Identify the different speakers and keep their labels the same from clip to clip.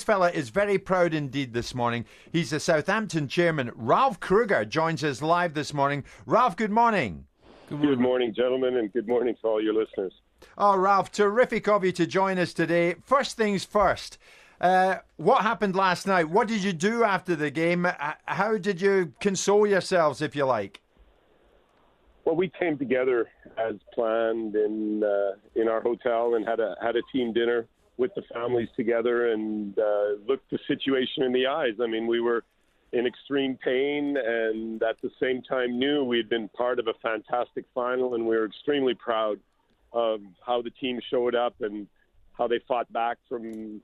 Speaker 1: this fella is very proud indeed this morning. He's the Southampton chairman. Ralph Krueger joins us live this morning. Ralph, good morning.
Speaker 2: Good morning, gentlemen, and good morning to all your listeners.
Speaker 1: Oh, Ralph, terrific of you to join us today. First things first, what happened last night? What did you do after the game? How did you console yourselves, if you like?
Speaker 2: Well, we came together as planned in our hotel and had a team dinner with the families together and looked the situation in the eyes. I mean, we were in extreme pain and at the same time knew we had been part of a fantastic final, and we were extremely proud of how the team showed up and how they fought back from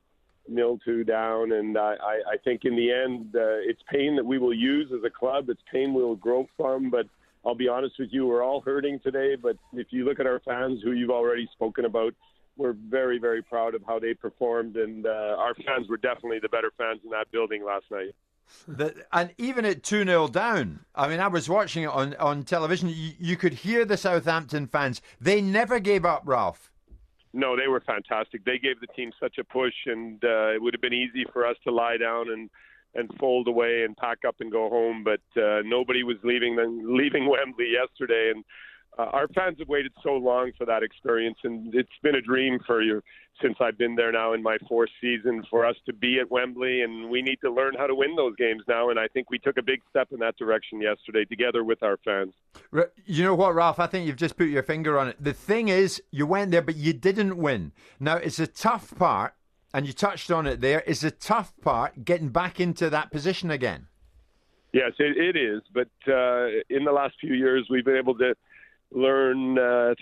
Speaker 2: 0-2 down. And I think in the end, it's pain that we will use as a club. It's pain we will grow from, but I'll be honest with you, we're all hurting today, but if you look at our fans, who you've already spoken about, we're very, very proud of how they performed, and our fans were definitely the better fans in that building last night.
Speaker 1: And even at 2-0 down, I mean, I was watching it on television, you could hear the Southampton fans. They never gave up, Ralph.
Speaker 2: No, they were fantastic. They gave the team such a push, and it would have been easy for us to lie down and fold away and pack up and go home, but nobody was leaving Wembley yesterday, and our fans have waited so long for that experience, and it's been a dream since I've been there now in my fourth season for us to be at Wembley, and we need to learn how to win those games now, and I think we took a big step in that direction yesterday together with our fans.
Speaker 1: You know what, Ralph? I think you've just put your finger on it. The thing is, you went there, but you didn't win. Now, it's a tough part, and you touched on it there, is the tough part getting back into that position again.
Speaker 2: Yes, it is. But in the last few years, we've been able to learn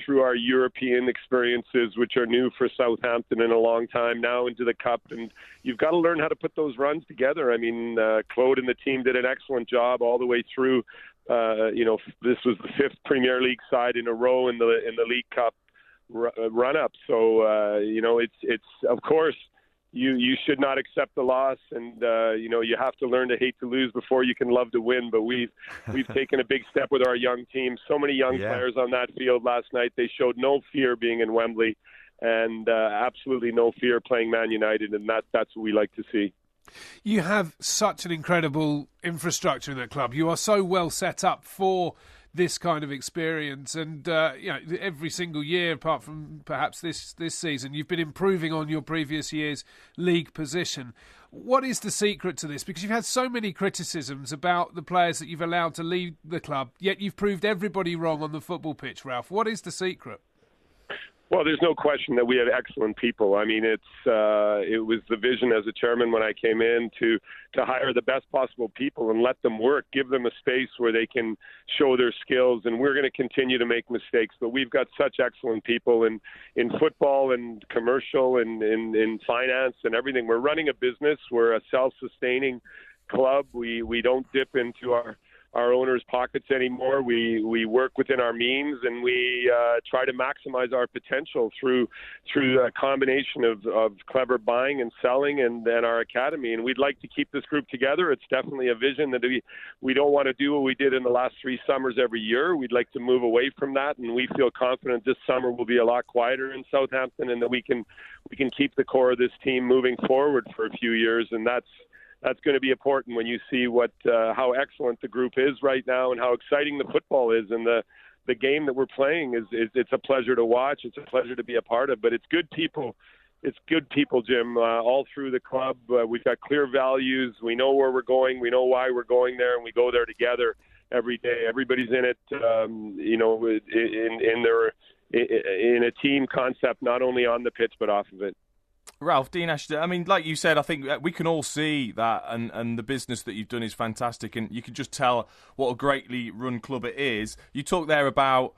Speaker 2: through our European experiences, which are new for Southampton in a long time now, into the Cup. And you've got to learn how to put those runs together. I mean, Claude and the team did an excellent job all the way through. This was the fifth Premier League side in a row in the League Cup run-up. So, it's of course, you should not accept the loss, and you have to learn to hate to lose before you can love to win. But we've taken a big step with our young team. So many young players on that field last night. They showed no fear being in Wembley, and absolutely no fear playing Man United, and that's what we like to see.
Speaker 3: You have such an incredible infrastructure in that club. You are so well set up for this kind of experience, and every single year, apart from perhaps this season, you've been improving on your previous year's league position. What is the secret to this? Because you've had so many criticisms about the players that you've allowed to lead the club, yet you've proved everybody wrong on the football pitch, Ralph. What is the secret?
Speaker 2: Well, there's no question that we have excellent people. I mean, it was the vision as a chairman when I came in to hire the best possible people and let them work, give them a space where they can show their skills. And we're going to continue to make mistakes, but we've got such excellent people in football and commercial and in finance and everything. We're running a business. We're a self-sustaining club. We don't dip into our owners' pockets anymore. We work within our means, and we try to maximize our potential through a combination of clever buying and selling and our academy. And we'd like to keep this group together. It's definitely a vision that we don't want to do what we did in the last 3 summers every year. We'd like to move away from that, and we feel confident this summer will be a lot quieter in Southampton, and that we can keep the core of this team moving forward for a few years. And that's going to be important when you see how excellent the group is right now and how exciting the football is, and the game that we're playing is it's a pleasure to watch. It's a pleasure to be a part of, but it's good people. It's good people, Jim, all through the club. We've got clear values. We know where we're going. We know why we're going there, and we go there together every day. Everybody's in it, in a team concept, not only on the pitch but off of it.
Speaker 4: Ralph, Dean Ashton, I mean, like you said, I think we can all see that, and the business that you've done is fantastic, and you can just tell what a greatly run club it is. You talk there about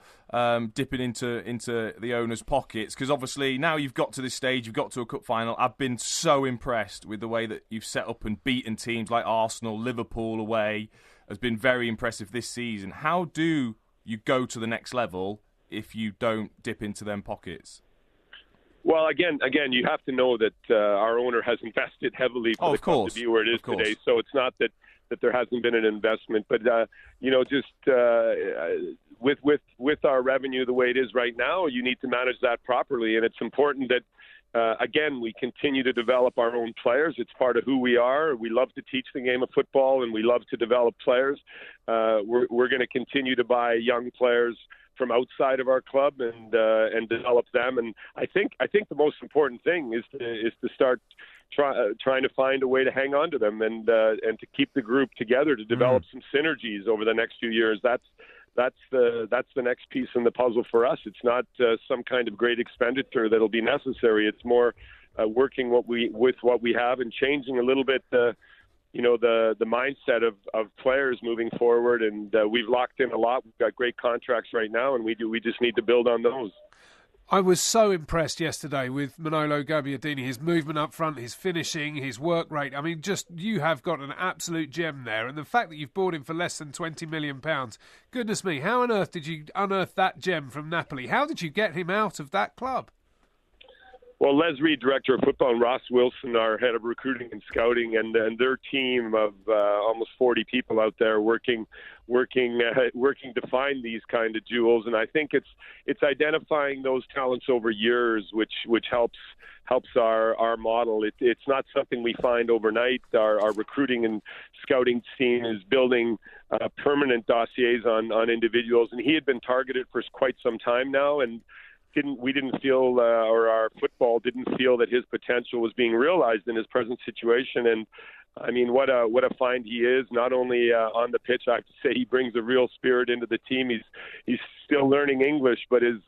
Speaker 4: dipping into the owners' pockets, because obviously now you've got to this stage, you've got to a cup final. I've been so impressed with the way that you've set up and beaten teams like Arsenal, Liverpool away. Has been very impressive this season. How do you go to the next level if you don't dip into them pockets?
Speaker 2: Well, again, you have to know that our owner has invested heavily for the club to be where it is today. So it's not that there hasn't been an investment, but with our revenue the way it is right now, you need to manage that properly, and it's important that again, we continue to develop our own players. It's part of who we are. We love to teach the game of football, and we love to develop players. We're going to continue to buy young players from outside of our club and develop them. And I think the most important thing is to start trying to find a way to hang on to them and to keep the group together, to develop some synergies over the next few years. That's the next piece in the puzzle for us. It's not some kind of great expenditure that'll be necessary. It's more working with what we have and changing a little bit the mindset of players moving forward. And we've locked in a lot. We've got great contracts right now, and we just need to build on those.
Speaker 3: I was so impressed yesterday with Manolo Gabbiadini, his movement up front, his finishing, his work rate. I mean, you have got an absolute gem there. And the fact that you've bought him for less than £20 million, goodness me, how on earth did you unearth that gem from Napoli? How did you get him out of that club?
Speaker 2: Well, Les Reed, director of football, and Ross Wilson, our head of recruiting and scouting, and their team of almost 40 people out there working to find these kind of jewels. And I think it's identifying those talents over years, which helps our model. It's not something we find overnight. Our recruiting and scouting team is building permanent dossiers on individuals, and he had been targeted for quite some time now, and we didn't feel, or our football didn't feel, that his potential was being realized in his present situation. And I mean, what a find he is! Not only on the pitch, I have to say he brings a real spirit into the team. He's still learning English, but his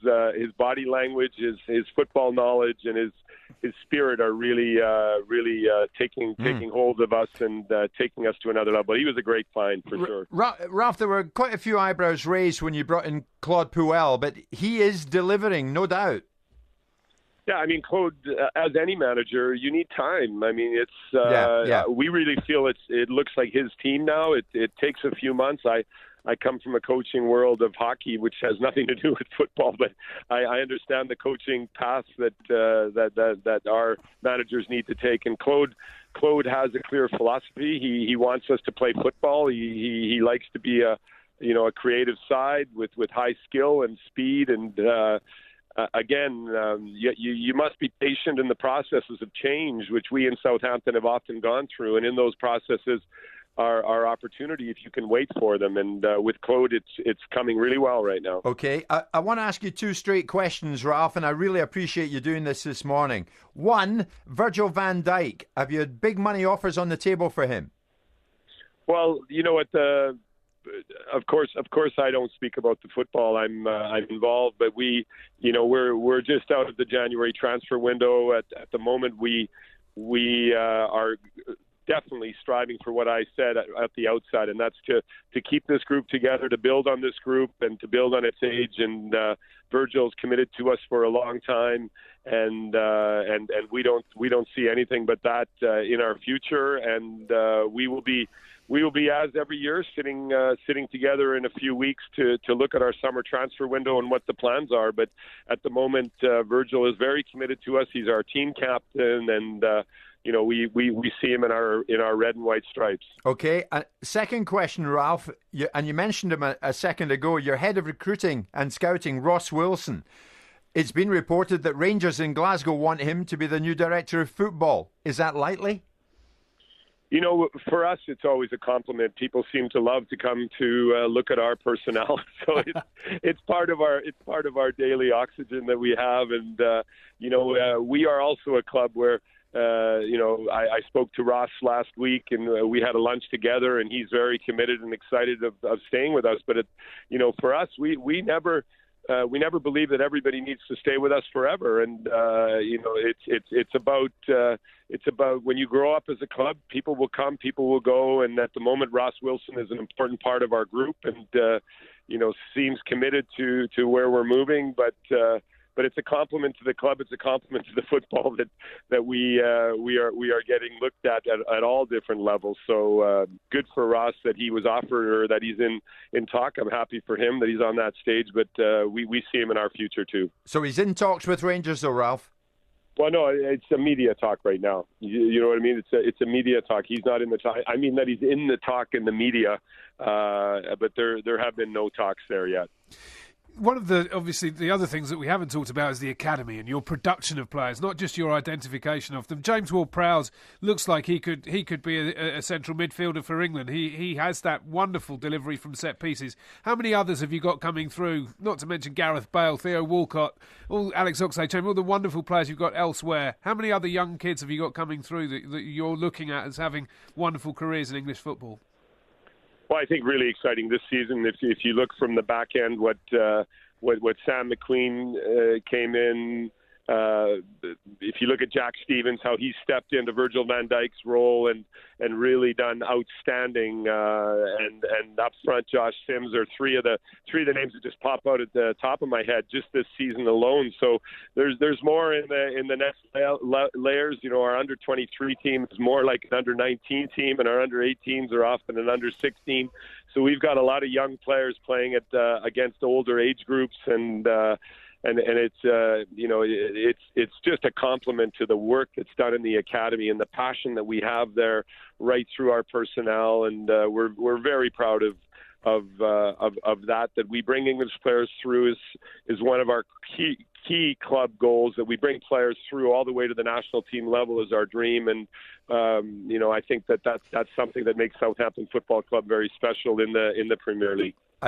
Speaker 2: body language, his football knowledge, and his spirit are really taking hold of us and taking us to another level. He was a great find for sure.
Speaker 1: Ralph, there were quite a few eyebrows raised when you brought in Claude Puel, but he is delivering, no doubt.
Speaker 2: Yeah, I mean, Claude, as any manager, you need time. I mean, it's we really feel it looks like his team now. It takes a few months. I come from a coaching world of hockey, which has nothing to do with football, but I understand the coaching path that our managers need to take. And Claude has a clear philosophy. He wants us to play football. He likes to be a creative side with high skill and speed. And you must be patient in the processes of change, which we in Southampton have often gone through. And in those processes, our opportunity if you can wait for them. And with Claude, it's coming really well right now.
Speaker 1: Okay, I want to ask you two straight questions, Ralph, and I really appreciate you doing this morning. One, Virgil van Dijk. Have you had big money offers on the table for him?
Speaker 2: Well, of course, I don't speak about the football. I'm involved, but we're just out of the January transfer window. At the moment, we are definitely striving for what I said at the outset, and that's to keep this group together, to build on this group, and to build on its age. And Virgil's committed to us for a long time, and we don't see anything but that in our future. And we will be, as every year, sitting together in a few weeks to look at our summer transfer window and what the plans are. But at the moment, Virgil is very committed to us. He's our team captain, and we see him in our red and white stripes.
Speaker 1: Okay. Second question, Ralph, you mentioned him a second ago. Your head of recruiting and scouting, Ross Wilson. It's been reported that Rangers in Glasgow want him to be the new director of football. Is that likely?
Speaker 2: For us, it's always a compliment. People seem to love to come to look at our personnel, so it's part of our daily oxygen that we have. And we are also a club where I spoke to Ross last week, and we had a lunch together, and he's very committed and excited of staying with us. But for us, we never believe that everybody needs to stay with us forever. And it's about when you grow up as a club, people will come, people will go. And at the moment, Ross Wilson is an important part of our group, and seems committed to where we're moving. But it's a compliment to the club. It's a compliment to the football that we are getting looked at all different levels. So good for Ross that he was offered, or that he's in talk. I'm happy for him that he's on that stage. But we see him in our future too. So
Speaker 1: he's in talks with Rangers, though, Ralph?
Speaker 2: Well, no, it's a media talk right now. You know what I mean? It's a media talk. He's not in the talk. I mean that he's in the talk in the media, but there have been no talks there yet.
Speaker 3: one of the other things that we haven't talked about is the academy and your production of players, not just your identification of them. James Ward-Prowse looks like he could be a central midfielder for England. He has that wonderful delivery from set pieces. How many others have you got coming through? Not to mention Gareth Bale, Theo Walcott, all Alex Oxlade-Chamberlain, all the wonderful players you've got elsewhere. How many other young kids have you got coming through that you're looking at as having wonderful careers in English football?
Speaker 2: Well, I think really exciting this season. If you look from the back end, what Sam McQueen came in. If you look at Jack Stevens, how he stepped into Virgil van Dijk's role and really done outstanding, and up front Josh Sims are three of the names that just pop out at the top of my head just this season alone. So there's more in the next layers. You know, our under 23 team is more like an under 19 team, and our under 18s are often an under 16. So we've got a lot of young players playing against older age groups, and it's just a compliment to the work that's done in the academy and the passion that we have there right through our personnel, and we're very proud of that we bring English players through is one of our key club goals. That we bring players through all the way to the national team level is our dream, and I think that's something that makes Southampton Football Club very special in the Premier League.